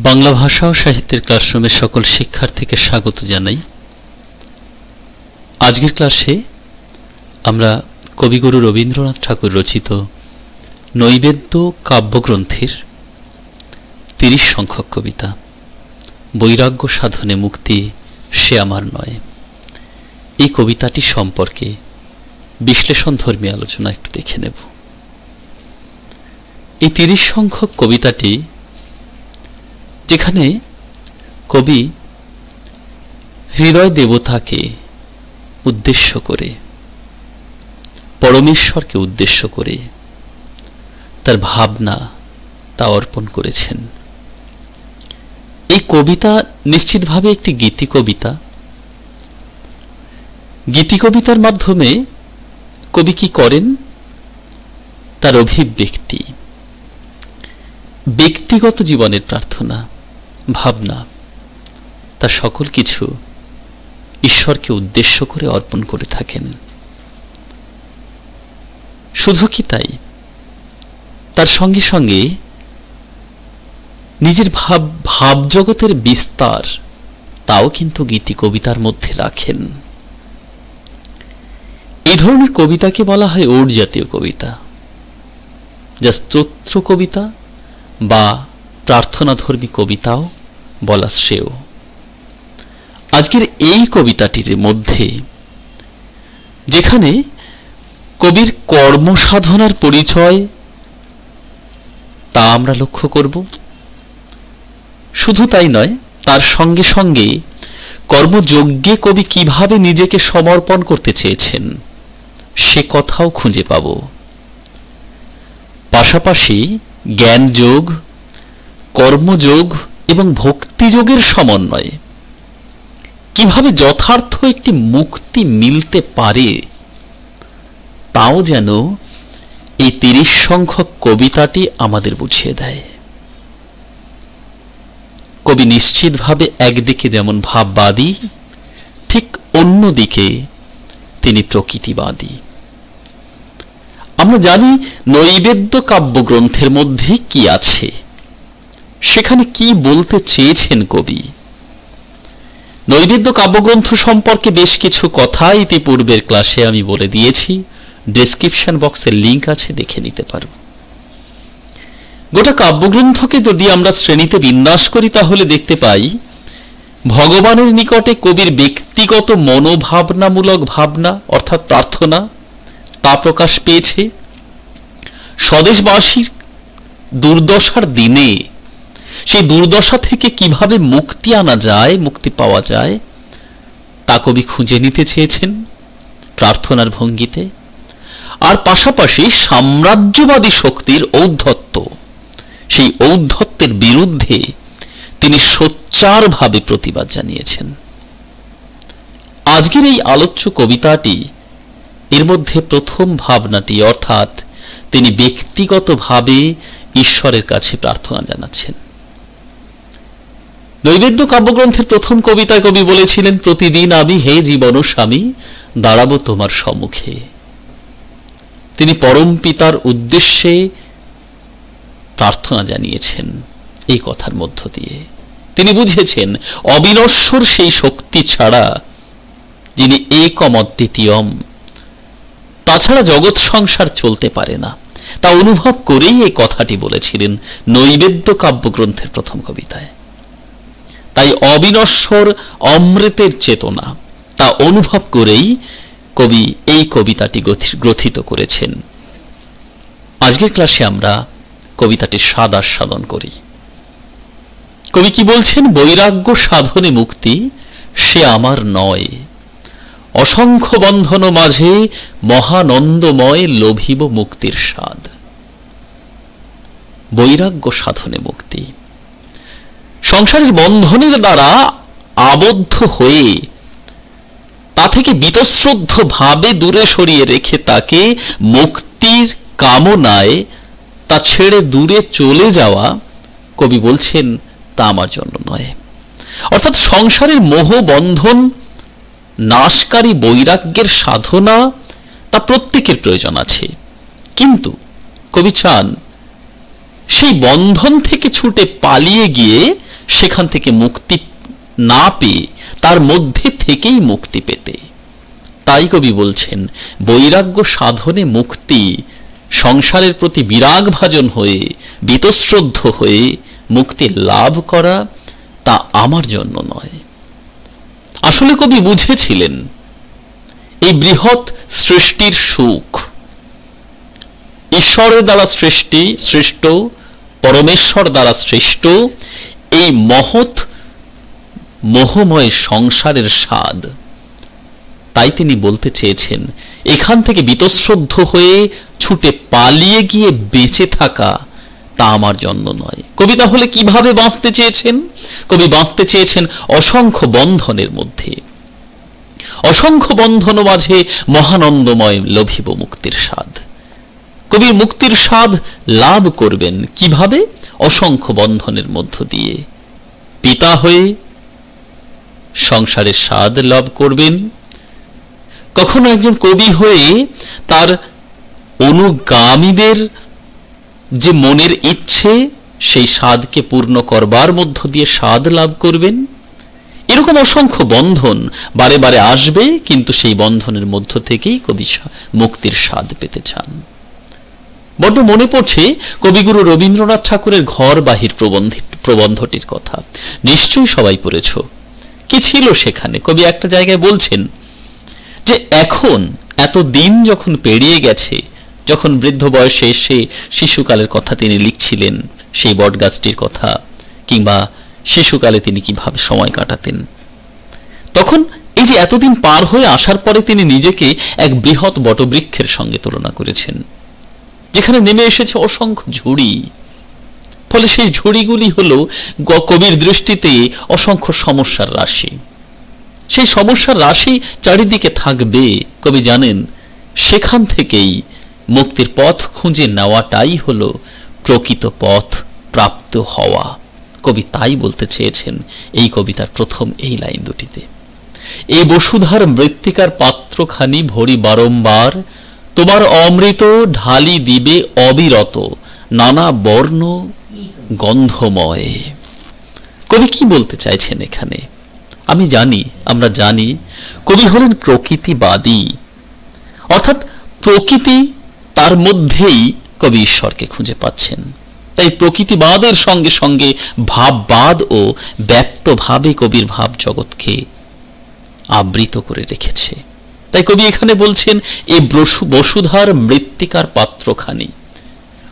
বাংলা ভাষা ও সাহিত্যের ক্লাসরুমের সকল শিক্ষার্থীকে স্বাগত জানাই। আজকের ক্লাসে আমরা কবিগুরু রবীন্দ্রনাথ ঠাকুর রচিত নৈবেদ্য কাব্যগ্রন্থের ৩০ সংখ্যক কবিতা বৈরাগ্য সাধনে মুক্তি সে আমার নয়, এই কবিতাটি সম্পর্কে বিশ্লেষণধর্মী আলোচনা একটু দেখে নেব। এই ৩০ সংখ্যক কবিতাটি, যেখানে কবি হৃদয় দেবতাকে উদ্দেশ্য করে, পরমেশ্বরকে উদ্দেশ্য করে তার ভাবনা তা অর্পণ করেছেন। এই কবিতা নিশ্চিতভাবে একটি গীতি কবিতা। গীতি কবিতার মাধ্যমে কবি কি করেন? তার অভিব্যক্তি, ব্যক্তিগত জীবনের প্রার্থনা, ভাবনা, তা সকল কিছু ঈশ্বরকে উদ্দেশ্য করে অর্পণ করে থাকেন। শুধু কি তাই, তার সঙ্গে সঙ্গে নিজের ভাবজগতের বিস্তার তাও কিন্তু গীতি কবিতার মধ্যে রাখেন। এই ধরনের কবিতাকে বলা হয় ওট জাতীয় কবিতা, যা স্তোত্র কবিতা বা প্রার্থনাধর্মী কবিতাও বলা শ্রেয়। আজকের এই কবিতাটির মধ্যে যেখানে কবির কর্মসাধনার পরিচয় তা আমরা লক্ষ্য করব, শুধু তাই নয়, তার সঙ্গে সঙ্গে কর্মযজ্ঞে কবি কিভাবে নিজেকে সমর্পণ করতে চেয়েছেন সে কথাও খুঁজে পাব। পাশাপাশি জ্ঞানযোগ, কর্মযোগ এবং ভক্তিযোগের সমন্বয়ে কিভাবে যথার্থ একটি মুক্তি মিলতে পারে তাও যেন এই ৩০ সংখ্যক কবিতাটি আমাদের বুঝিয়ে দেয়। কবি নিশ্চিতভাবে একদিকে যেমন ভাববাদী, ঠিক অন্যদিকে তিনি প্রকৃতিবাদী। আমরা জানি নৈবেদ্য কাব্যগ্রন্থের মধ্যে কি আছে, সেখানে কি বলতে চেয়েছেন কবি। নৈবেদ্য কাব্যগ্রন্থ সম্পর্কে বেশ কিছু কথা ইতিপূর্বের ক্লাসে আমি বলে দিয়েছি, ডেসক্রিপশন বক্সের লিংক আছে, দেখে নিতে পারব। গোটা কাব্যগ্রন্থকে যদি আমরা শ্রেণীতে বিন্যাস করি তাহলে দেখতে পাই ভগবানের নিকটে কবির ব্যক্তিগত মনোভাবনামূলক ভাবনা অর্থাৎ প্রার্থনা তা প্রকাশ পেয়েছে। স্বদেশবাসীর দুর্দশার দিনে সেই দুর্দশা থেকে কিভাবে মুক্তি আনা যায়, মুক্তি পাওয়া যায় তা কবি খুঁজে নিতে চেয়েছেন প্রার্থনার ভঙ্গিতে। আর পাশাপাশি সাম্রাজ্যবাদী শক্তির ঔদ্ধত্য, সেই ঔদ্ধত্যের বিরুদ্ধে তিনি সোচ্চারভাবে প্রতিবাদ জানিয়েছেন। আজকের এই আলোচ্য কবিতাটি, এর মধ্যে প্রথম ভাবনাটি, অর্থাৎ তিনি ব্যক্তিগতভাবে ঈশ্বরের কাছে প্রার্থনা জানাচ্ছেন। নৈবেদ্য কাব্যগ্রন্থের প্রথম কবিতায় কবি বলেছিলেন, প্রতিদিন আমি হে জীবন স্বামী দাঁড়াবো তোমার সম্মুখে। তিনি পরম পিতার উদ্দেশ্যে প্রার্থনা জানিয়েছেন এই কথার মধ্য দিয়ে। তিনি বুঝেছেন অবিনশ্বর সেই শক্তি ছাড়া, যিনি একম অদ্বিতীয়ম, তাছাড়া জগৎ সংসার চলতে পারে না। তা অনুভব করেই এই কথাটি বলেছিলেন নৈবেদ্য কাব্যগ্রন্থের প্রথম কবিতায়। তাই অবিনশ্বর অমৃতের চেতনা তা অনুভব করেই কবি এই কবিতাটি গ্রথিত করেছেন। আজকের ক্লাসে আমরা কবিতাটির স্বাদ আস্বাদন করি। কবি কি বলছেন? বৈরাগ্য সাধনে মুক্তি সে আমার নয়, অসংখ্য বন্ধন মাঝে মহানন্দময় লোভিব মুক্তির স্বাদ। বৈরাগ্য সাধনে মুক্তি, সংসারের বন্ধনের দ্বারা আবদ্ধ হয়ে তা থেকে বীতশ্রদ্ধ ভাবে দূরে সরিয়ে রেখে তাকে মুক্তির কামনায় তা ছেড়ে দূরে চলে যাওয়া, কবি বলছেন তা আমার জন্য নয়। অর্থাৎ সংসারের মোহ বন্ধন নাশকারী বৈরাগ্যের সাধনা তা প্রত্যেকের প্রয়োজন আছে, কিন্তু কবি চান সেই বন্ধন থেকে ছুটে পালিয়ে গিয়ে সেখান থেকে মুক্তি না পেয়ে তার মধ্যে থেকেই মুক্তি পেতে। তাই কবি বলছেন, বৈরাগ্য সাধনে মুক্তি, সংসারের প্রতি বিরাগ ভাজন হয়ে বীতশ্রদ্ধ হয়ে মুক্তি লাভ করা তা আমার জন্য নয়। আসলে কবি বুঝেছিলেন এই বৃহৎ সৃষ্টির সুখ, ঈশ্বরের দ্বারা সৃষ্ট, পরমেশ্বর দ্বারা সৃষ্ট এই মহৎ মোহময় সংসারের স্বাদ। তাই তিনি বলতে চেয়েছেন, এখান থেকে বীতশ্রদ্ধ হয়ে ছুটে পালিয়ে গিয়ে বেঁচে থাকা তা আমার জন্য নয়। কবি তাহলে কিভাবে বাঁচতে চেয়েছেন? কবি বাঁচতে চেয়েছেন অসংখ্য বন্ধনের মধ্যে, অসংখ্য বন্ধন মাঝে মহানন্দময় লভিব মুক্তির স্বাদ। কবি মুক্তির স্বাদ লাভ করবেন কিভাবে? অসংখ্য বন্ধনের মধ্য দিয়ে। পিতা হয়ে সংসারের স্বাদ লাভ করবেন, কখনো একজন কবি হয়ে তার অনুগামীদের যে মনের ইচ্ছে সেই স্বাদকে পূর্ণ করবার মধ্য দিয়ে স্বাদ লাভ করবেন। এরকম অসংখ্য বন্ধন বারে বারে আসবে, কিন্তু সেই বন্ধনের মধ্য থেকেই কবি মুক্তির স্বাদ পেতে চান। বড্ড মনে পড়ছে কবিগুরু রবীন্দ্রনাথ ঠাকুরের ঘর বাহির প্রবন্ধটির কথা। নিশ্চয়ই সবাই পড়েছ। কি ছিল সেখানে? কবি একটা জায়গায় বলছেন যে এখন এত দিন যখন পেরিয়ে গেছে, যখন বৃদ্ধ বয়সে এসে শিশুকালের কথা তিনি লিখছিলেন, সেই বটগাছটির কথা, কিংবা শিশুকালে তিনি কিভাবে সময় কাটাতেন, তখন এই যে এতদিন পার হয়ে আসার পরে তিনি নিজেকে এক বৃহৎ বটবৃক্ষের সঙ্গে তুলনা করেছেন, যেখানে নেমে এসেছে অসংখ্য ঝুড়ি। ফলে সেই ঝুড়িগুলি হলো কবির দৃষ্টিতে অসংখ্য সমস্যার রাশি। সেই সমস্যার রাশি চারিদিকে থাকবে, কবি জানেন সেখান থেকেই মুক্তির পথ খুঁজে নেওয়াটাই হলো প্রকৃত পথ প্রাপ্ত হওয়া। কবি তাই বলতে চেয়েছেন এই কবিতার প্রথম এই লাইন দুটিতে, এই বসুধার মৃত্তিকার পাত্রখানি ভরি বারম্বার, তোমার অমৃত ঢালি দিবে অবিরত নানা বর্ণ গন্ধময়। কবি কি বলতে চাইছেন এখানে? আমি জানি, আমরা জানি কবি হলেন প্রকৃতিবাদী, অর্থাৎ প্রকৃতি তার মধ্যেই কবি ঈশ্বরকে খুঁজে পাচ্ছেন। তাই প্রকৃতিবাদের সঙ্গে সঙ্গে ভাববাদ ও ব্যক্তভাবে কবির ভাব জগৎকে আবৃত করে রেখেছে। তাই কবি এখানে বলছেন এই বসুধার মৃত্তিকার পাত্রখানি।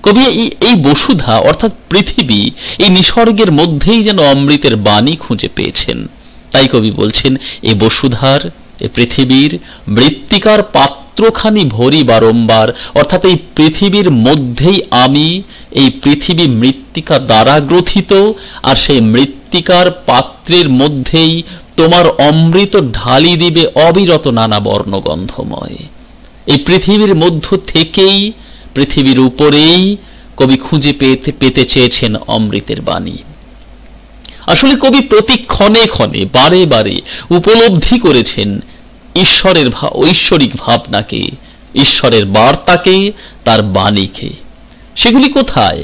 কবি এই বসুধা অর্থাৎ পৃথিবী, এই নিসর্গের মধ্যেই যেন অমৃতের বাণী খুঁজে পেয়েছেন। তাই কবি বলছেন এই বসুধার, এই পৃথিবীর মৃত্তিকার পাত্রখানি ভরি বারম্বার, অর্থাৎ এই পৃথিবীর মধ্যেই আমি, এই পৃথিবী মৃত্তিকা দ্বারা গ্রথিত, আর সেই মৃত্তিকার পাত্রের মধ্যেই তোমার অমৃত ঢালি দিবে অবিরত নানা বর্ণগন্ধময়। এই পৃথিবীর মধ্য থেকেই, পৃথিবীর উপরেই কবি খুঁজে পেতে চেয়েছেন অমৃতের বাণী। আসলে কবি প্রতি ক্ষণে ক্ষণে বারে বারে উপলব্ধি করেছেন ঈশ্বরের ঐশ্বরিক ভাবনাকে, ঈশ্বরের বার্তাকে, তার বাণীকে। সেগুলি কোথায়?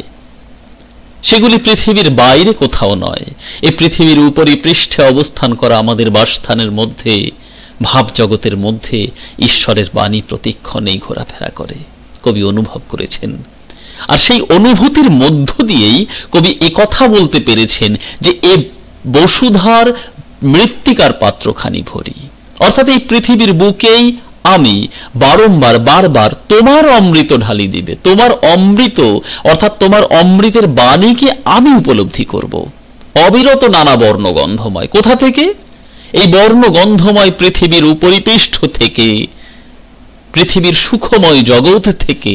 সেগুলি পৃথিবীর বাইরে কোথাও নয়, এই পৃথিবীর উপরই পৃষ্ঠে অবস্থান করা আমাদের বাসস্থানের মধ্যে, ভাব জগতের মধ্যে ঈশ্বরের বাণী প্রতিক্ষণেই ঘোরাফেরা করে, কবি অনুভব করেছেন। আর সেই অনুভূতির মধ্য দিয়েই কবি একথা বলতে পেরেছেন যে এ বসুধার মৃত্তিকার পাত্রখানি ভরি, অর্থাৎ এই পৃথিবীর বুকেই আমি বারংবার বারবার তোমার অমৃত ঢালি দিবে, তোমার অমৃত অর্থাৎ তোমার অমৃতের বাণীকে আমি উপলব্ধি করব। অবিরত নানা বর্ণগন্ধময়, কোথা থেকে? এই বর্ণগন্ধময় পৃথিবীর উপরিপৃষ্ঠ থেকে, পৃথিবীর সুখময় জগৎ থেকে,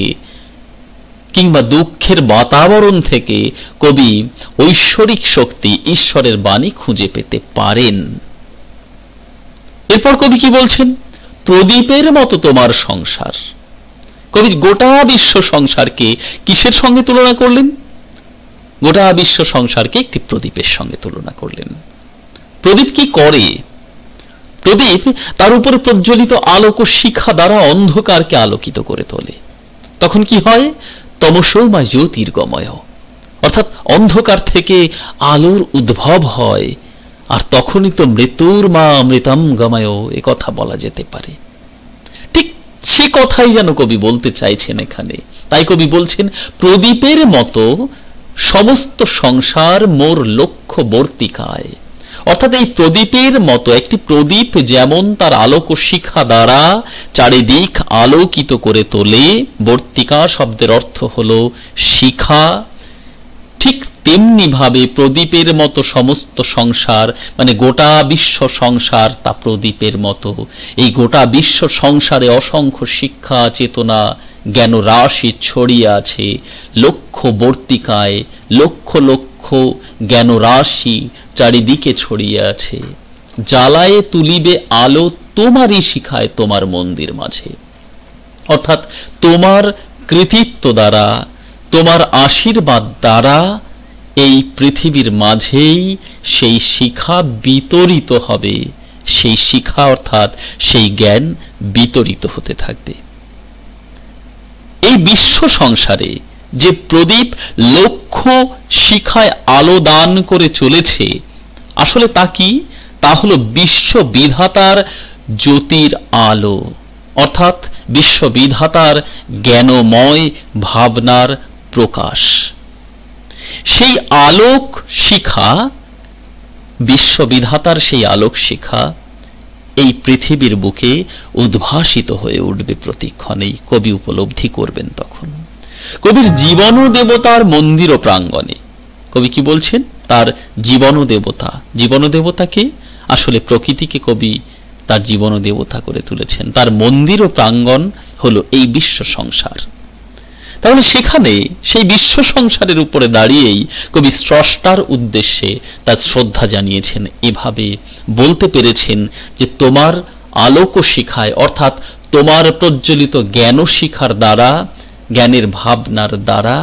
কিংবা দুঃখের বাতাবরণ থেকে কবি ঐশ্বরিক শক্তি, ঈশ্বরের বাণী খুঁজে পেতে পারেন। এরপর কবি কি বলছেন? প্রদীপের মতো তোমার সংসার। কবি গোটা বিশ্ব সংসারকে কিসের সঙ্গে তুলনা করলেন? গোটা বিশ্ব সংসারকে একটি প্রদীপের সঙ্গে তুলনা করলেন। প্রদীপ কি করে? প্রদীপ তার উপরে প্রজ্বলিত আলোক ও শিখা দ্বারা অন্ধকারকে আলোকিত করে তোলে। তখন কি হয়? তমসোমা জ্যোতির্গময়, অর্থাৎ অন্ধকার থেকে আলোর উদ্ভব হয়, আর তখনই তো মৃত্যুর মা অমৃতম গময় এ কথা বলা যেতে পারে। ঠিক সে কথাই যেন কবি বলতে চাইছেন এখানে। তাই কবি বলছেন, প্রদীপের মতো সমস্ত সংসার মোর লক্ষ্যবর্তিকায়। অর্থাৎ এই প্রদীপের মতো, একটি প্রদীপ যেমন তার আলোক শিখা দ্বারা চারিদিক আলোকিত করে তোলে, বর্তিকা শব্দের অর্থ হলো শিখা, ঠিক তেমনি ভাবে প্রদীপের মতো সমস্ত সংসার, মানে গোটা বিশ্ব সংসার তা প্রদীপের মতো। এই গোটা বিশ্ব সংসারে অসংখ্য শিক্ষা, চেতনা, জ্ঞান রাশি ছড়িয়ে আছে। লক্ষ্য বর্তিকায় লক্ষ লক্ষ জ্ঞান রাশি চারিদিকে ছড়িয়ে আছে। জ্বালায় তুলিবে আলো তোমারই শিখায় তোমার মন্দির মাঝে। অর্থাৎ তোমার কৃতিত্ব দ্বারা, তোমার আশীর্বাদ দ্বারা এই পৃথিবীর মাঝেই সেই শিখা বিতরিত হবে। সেই শিখা অর্থাৎ সেই জ্ঞান বিতরিত হতে থাকবে। এই বিশ্ব সংসারে যে প্রদীপ লক্ষ্য শিখায় আলো দান করে চলেছে, আসলে তা কি? তা হলো বিশ্ববিধাতার জ্যোতির আলো, অর্থাৎ বিশ্ববিধাতার জ্ঞানময় ভাবনার প্রকাশ। সেই আলোক শিখা, বিশ্ববিধাতার সেই আলোক শিখা এই পৃথিবীর বুকে উদ্ভাসিত হয়ে উঠবে প্রতিক্ষণেই। কবি উপলব্ধি করবেন তখন। কবির জীবন দেবতার মন্দির ও প্রাঙ্গণে, কবি কি বলছেন? তার জীবন দেবতা। জীবন দেবতাকে, আসলে প্রকৃতিকে কবি তার জীবন দেবতা করে তুলেছেন। তার মন্দির ও প্রাঙ্গণ হলো এই বিশ্ব সংসার। তাহলে সেখানে সেই বিশ্ব সংসারের উপরে দাঁড়িয়েই কবি স্রষ্টার উদ্দেশ্যে তার শ্রদ্ধা জানিয়েছেন। এভাবে বলতে পেরেছেন যে তোমার আলোক শিখায়, অর্থাৎ তোমার প্রজ্বলিত জ্ঞান শিখার দ্বারা, জ্ঞানের ভাবনার দ্বারা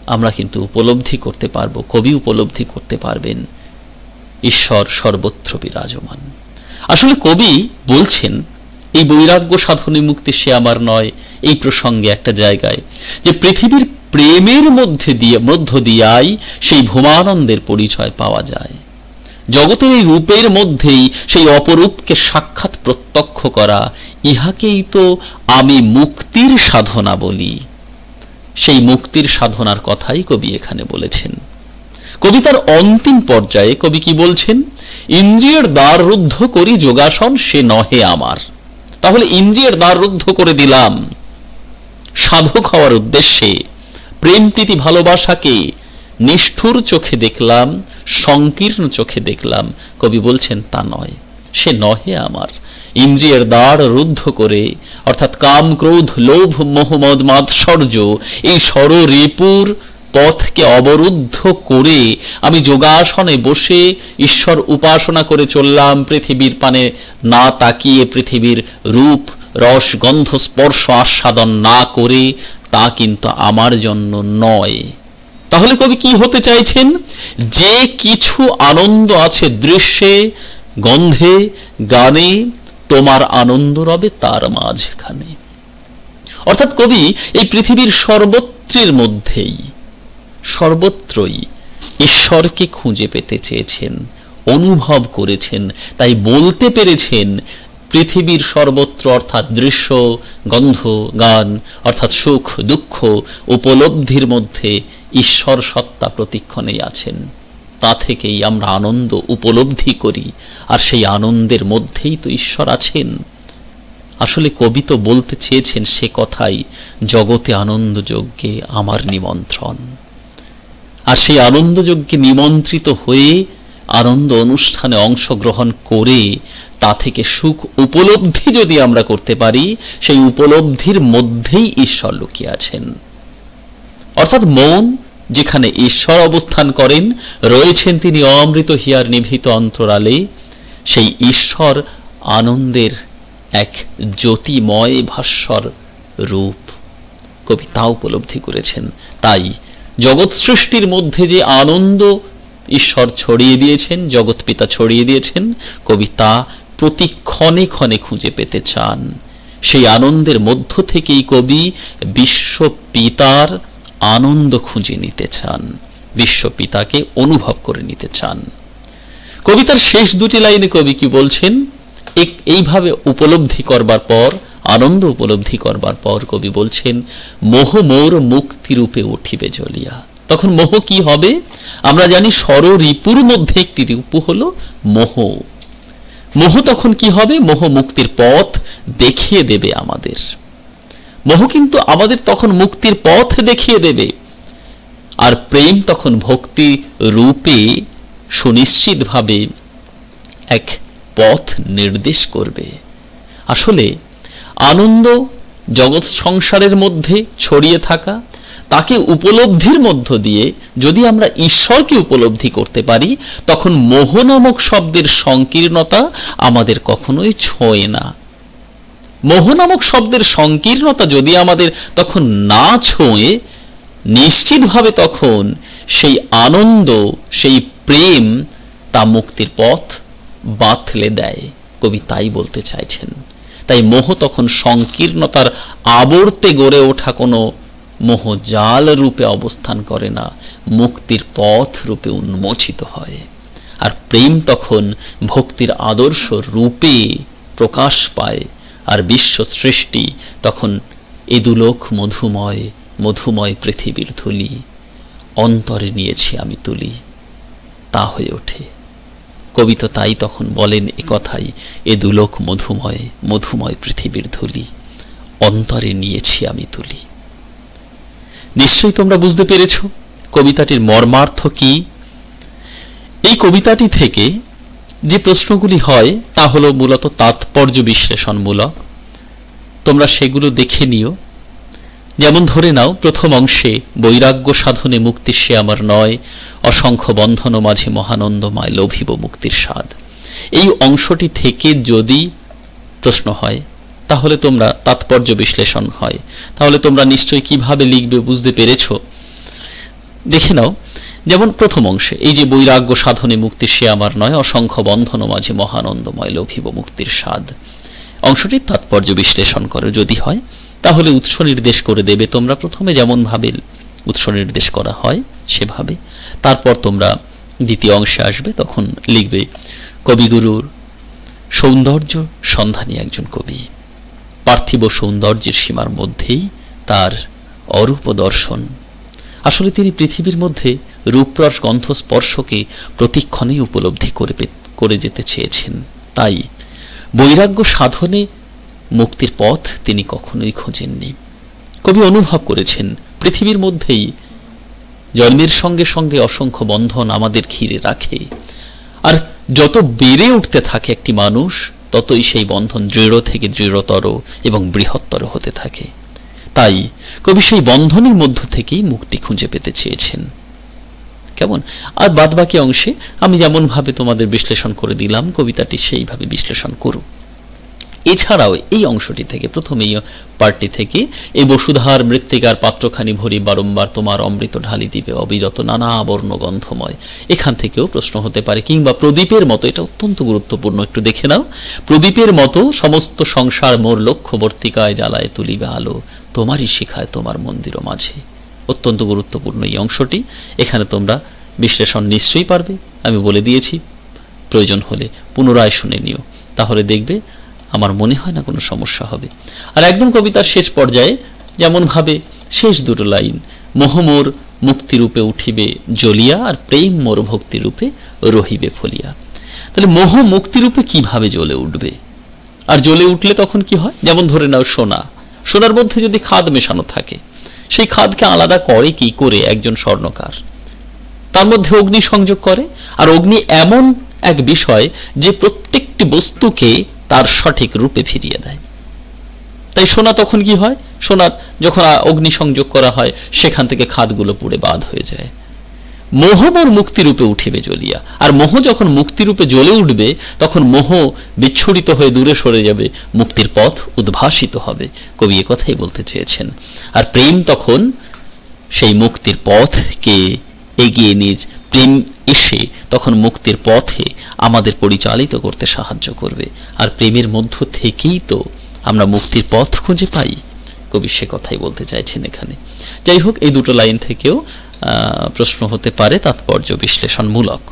আমরা কিন্তু উপলব্ধি করতে পারবো, কবি উপলব্ধি করতে পারবেন ঈশ্বর সর্বত্র বিরাজমান। আসলে কবি বলছেন এই বৈরাগ্য সাধনী মুক্তি সে আমার নয়, এই প্রসঙ্গে একটা জায়গায় যে পৃথিবীর প্রেমের মধ্য দিয়াই সেই ভূমানন্দের পরিচয় পাওয়া যায়। জগতের এই রূপের মধ্যেই সেই অপরূপকে সাক্ষাৎ প্রত্যক্ষ করা, ইহাকেই তো আমি মুক্তির সাধনা বলি। সেই মুক্তির সাধনার কথাই কবি এখানে বলেছেন। কবিতার অন্তিম পর্যায়ে কবি কি বলছেন? ইন্দ্রিয়ের দ্বার রুদ্ধ করি যোগাসন সে নহে আমার। তাহলে ইন্দ্রিয়ের দ্বার রুদ্ধ করে দিলাম সাধক হওয়ার উদ্দেশ্যে, প্রেম প্রীতি ভালোবাসাকে নিষ্ঠুর চোখে দেখলাম, সংকীর্ণ চোখে দেখলাম। কবি বলছেন তা নয়, সে নহে আমার। ইন্দ্রিয়ের দ্বার রুদ্ধ করে, অর্থাৎ কাম ক্রোধ লোভ মোহ মদ মাৎসর্য এই ষড়রিপুর পথকে অবরুদ্ধ করে আমি যোগাসনে বসে ঈশ্বর উপাসনা করে চললাম, পৃথিবীর পানে না তাকিয়ে, পৃথিবীর রূপ রস গন্ধ স্পর্শ আস্বাদন না করে, তা কিন্তু আমার জন্য নয়। তাহলে কবি কি হতে চাইছেন? যে কিছু আনন্দ আছে দৃশ্যে, গন্ধে, গানে, তোমার আনন্দ রবে তার মাঝখানে। অর্থাৎ কবি এই পৃথিবীর সর্বত্রের মধ্যেই, সর্বত্রই ঈশ্বরকে খুঁজে পেতে চেয়েছেন, অনুভব করেছেন। তাই বলতে পেরেছেন পৃথিবীর সর্বত্র, অর্থাৎ দৃশ্য, গন্ধ, গান, অর্থাৎ সুখ দুঃখ উপলব্ধির মধ্যে ঈশ্বর সত্তা প্রতিক্ষণেই আছেন। তা থেকেই আমরা আনন্দ উপলব্ধি করি, আর সেই আনন্দের মধ্যেই তো ঈশ্বর আছেন। আসলে কবি তো বলতে চেয়েছেন সে কথাই, জগতে আনন্দযজ্ঞে আমার নিমন্ত্রণ। আর সেই আনন্দযজ্ঞে নিমন্ত্রিত হয়ে আনন্দ অনুষ্ঠানে অংশগ্রহণ করে তা থেকে সুখ উপলব্ধি যদি আমরা করতে পারি, সেই উপলব্ধির মধ্যেই ঈশ্বর লুকিয়ে আছেন। অর্থাৎ মন যেখানে ঈশ্বর অবস্থান করেন, রয়েছেন তিনি অমৃত হিয়ার নিভৃত অন্তরালে, সেই ঈশ্বর আনন্দের এক জ্যোতিময় ভাস্বর রূপ। কবি তা উপলব্ধি করেছেন। তাই জগৎ সৃষ্টির মধ্যে যে আনন্দ ঈশ্বর ছড়িয়ে দিয়েছেন, জগৎ পিতা ছড়িয়ে দিয়েছেন, কবি তা প্রতি ক্ষণে ক্ষণে খুঁজে পেতে চান। সেই আনন্দের মধ্য থেকেই কবি বিশ্ব পিতার আনন্দ খুঁজে নিতে চান, বিশ্বপিতাকে অনুভব করে নিতে চান। কবিতার শেষ দুটি লাইনে কবি কি বলছেন? এইভাবে উপলব্ধি করবার পর, আনন্দ উপলব্ধি করবার পর কবি বলছেন, মোহ মোর মুক্তিরূপে উঠিবে জ্বলিয়া। তখন মোহ কি হবে? আমরা জানি ষড়রিপুর মধ্যে একটি রিপু হলো মোহ। মোহ তখন কি হবে? মোহ মুক্তির পথ দেখিয়ে দেবে আমাদের। মোহ কিন্তু আমাদের তখন মুক্তির পথ দেখিয়ে দেবে, আর প্রেম তখন ভক্তি রূপে সুনিশ্চিতভাবে এক পথ নির্দেশ করবে। আসলে আনন্দ জগৎ সংসারের মধ্যে ছড়িয়ে থাকা, তাকে উপলব্ধির মধ্য দিয়ে যদি আমরা ঈশ্বরকে উপলব্ধি করতে পারি, তখন মোহ নামক শব্দের সংকীর্ণতা আমাদের কখনোই ছোঁয় না। মোহ নামক শব্দের সংকীর্ণতা যদি আমাদের তখন না ছোঁয়ে, নিশ্চিতভাবে তখন সেই আনন্দ, সেই প্রেম তা মুক্তির পথ বাতলে দেয়। কবি তাই বলতে চাইছেন। তাই মোহ তখন সংকীর্ণতার আবর্তে গড়ে ওঠা কোনো মোহজাল রূপে অবস্থান করে না, মুক্তির পথ রূপে উন্মোচিত হয়। আর প্রেম তখন ভক্তির আদর্শ রূপে প্রকাশ পায়। আর বিশ্ব সৃষ্টি তখন এ দুলোক মধুময়, মধুময় পৃথিবীর ধুলি অন্তরে নিয়েছি আমি তুলি, তা হয়ে ওঠে। কবি তো তাই তখন বলেন এ কথাই, এ দুলোক মধুময়, মধুময় পৃথিবীর ধুলি অন্তরে নিয়েছি আমি তুলি। নিশ্চয়ই তোমরা বুঝতে পেরেছ কবিতাটির মর্মার্থ কি। এই কবিতাটি থেকে যে প্রশ্নগুলি হয় তা হলো মূলত তাৎপর্য বিশ্লেষণমূলক। তোমরা সেগুলো দেখে নিও। যেমন ধরে নাও, প্রথম অংশে বৈরাগ্য সাধনে মুক্তি সে আমার নয়, অসংখ্য বন্ধন মাঝে মহানন্দময় লোভিব মুক্তির স্বাদ। এই অংশটি থেকে যদি প্রশ্ন হয়, তাহলে তোমরা তাৎপর্য বিশ্লেষণ হয়, তাহলে তোমরা নিশ্চয়ই কিভাবে লিখবে বুঝতে পেরেছ। দেখে নাও, যেমন প্রথম অংশে এই যে বৈরাগ্য সাধনে মুক্তি সে আমার নয়, অসংখ্য বন্ধন মাঝে মহানন্দময় লোভিব মুক্তির স্বাদ, অংশটির তাৎপর্য বিশ্লেষণ করে যদি হয়, তাহলে উৎস নির্দেশ করে দেবে তোমরা। প্রথমে যেমন ভাবে উৎস নির্দেশ করা হয় সেভাবে। তারপর তোমরা দ্বিতীয় অংশে আসবে, তখন লিখবে কবিগুরুর সৌন্দর্য সন্ধানী একজন কবি, পার্থিব সৌন্দর্যের সীমার মধ্যেই তার অরূপ দর্শন। আসলে তিনি পৃথিবীর মধ্যে রূপরস গন্ধ স্পর্শকে প্রতিক্ষণেই উপলব্ধি করে যেতে চেয়েছেন। তাই বৈরাগ্য সাধনে মুক্তির পথ তিনি কখনোই খোঁজেননি। কবি অনুভব করেছেন পৃথিবীর মধ্যেই জন্মের সঙ্গে সঙ্গে অসংখ্য বন্ধন আমাদের ঘিরে রাখে, আর যত বেড়ে উঠতে থাকে একটি মানুষ, ততই সেই বন্ধন দৃঢ় থেকে দৃঢ়তর এবং বৃহত্তর হতে থাকে। তাই কবি সেই বন্ধনের মধ্য থেকেই মুক্তি খুঁজে পেতে চেয়েছেন। কেমন? আর বাদবাকি অংশে আমি যেমন ভাবে তোমাদের বিশ্লেষণ করে দিলাম, কবিতাটি সেইভাবে বিশ্লেষণ করো। এছাড়াও এই অংশটি থেকে, প্রথমেই পার্টটি থেকে, এই বসুধার মৃত্তিকার পাত্রখানি ভরি বারংবার তোমার অমৃত ঢালি দিবে অবিরত নানা বর্ণ গন্ধময়, এখান থেকেও প্রশ্ন হতে পারে। কিংবা প্রদীপের মতো, এটা অত্যন্ত গুরুত্বপূর্ণ, একটু দেখে নাও। প্রদীপের মতো সমস্ত সংসার মোর লক্ষ্যবর্তিকায় জ্বালায় তুলিবে আলো, তোমারই শিখায় তোমার মন্দির মাঝে। অত্যন্ত গুরুত্বপূর্ণ এই অংশটি। এখানে তোমরা বিশ্লেষণ নিশ্চয়ই পারবে, আমি বলে দিয়েছি। প্রয়োজন হলে পুনরায় শুনে নিও, তাহলে দেখবে আমার মনে হয় না কোনো সমস্যা হবে। আর একদম কবিতার শেষ পর্যায়ে যেমন ভাবে শেষ দুটো লাইন, মোহ মোর মুক্তিরূপে উঠিবে জ্বলিয়া, আর প্রেম মোর ভক্তিরূপে রহিবে ফলিয়া। তাহলে মোহ মুক্তিরূপে কিভাবে জ্বলে উঠবে? আর জ্বলে উঠলে তখন কি হয়? যেমন ধরে নাও সোনা, সোনার মধ্যে যদি খাদ মেশানো থাকে, সেই খাদকে আলাদা করে কি করে একজন স্বর্ণকার? তার মধ্যে অগ্নি সংযোগ করে। আর অগ্নি এমন এক বিষয় যে প্রত্যেকটি বস্তুকে তার সঠিক রূপে ফিরিয়ে দেয়। তাই সোনা তখন কি হয়? সোনা যখন অগ্নি সংযোগ করা হয়, সেখান থেকে খাদগুলো পুড়ে বাদ হয়ে যায়। মোহ মোর মুক্তিরূপে উঠিবে জ্বলিয়া, আর মোহ যখন মুক্তিরূপে জ্বলে উঠবে, তখন মোহ বিচ্ছুরিত হয়ে দূরে সরে যাবে, মুক্তির পথ উদ্ভাসিত হবে। কবি এ কথাই বলতে চেয়েছেন। আর প্রেম তখন সেই মুক্তির পথকে এগিয়ে নিজ, প্রেম এসে তখন মুক্তির পথে আমাদের পরিচালিত করতে সাহায্য করবে। আর প্রেমের মধ্য থেকেই তো আমরা মুক্তির পথ খুঁজে পাই। কবি সে কথাই বলতে চাইছেন এখানে। যাই হোক, এই দুটো লাইন থেকেও প্রশ্ন হতে পারে তাৎপর্য বিশ্লেষণমূলক।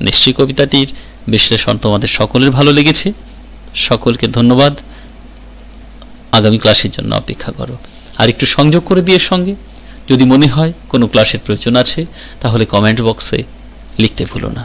নিশ্চয়ই কবিতাটির বিশ্লেষণ তোমাদের সকলের ভালো লেগেছে। সকলকে ধন্যবাদ। আগামী ক্লাসের জন্য অপেক্ষা করো। আর একটু সংযোগ করে দিয়ে সঙ্গে যদি মনে হয় কোনো ক্লাসের প্রয়োজন আছে তাহলে কমেন্ট বক্সে লিখতে ভুলো না।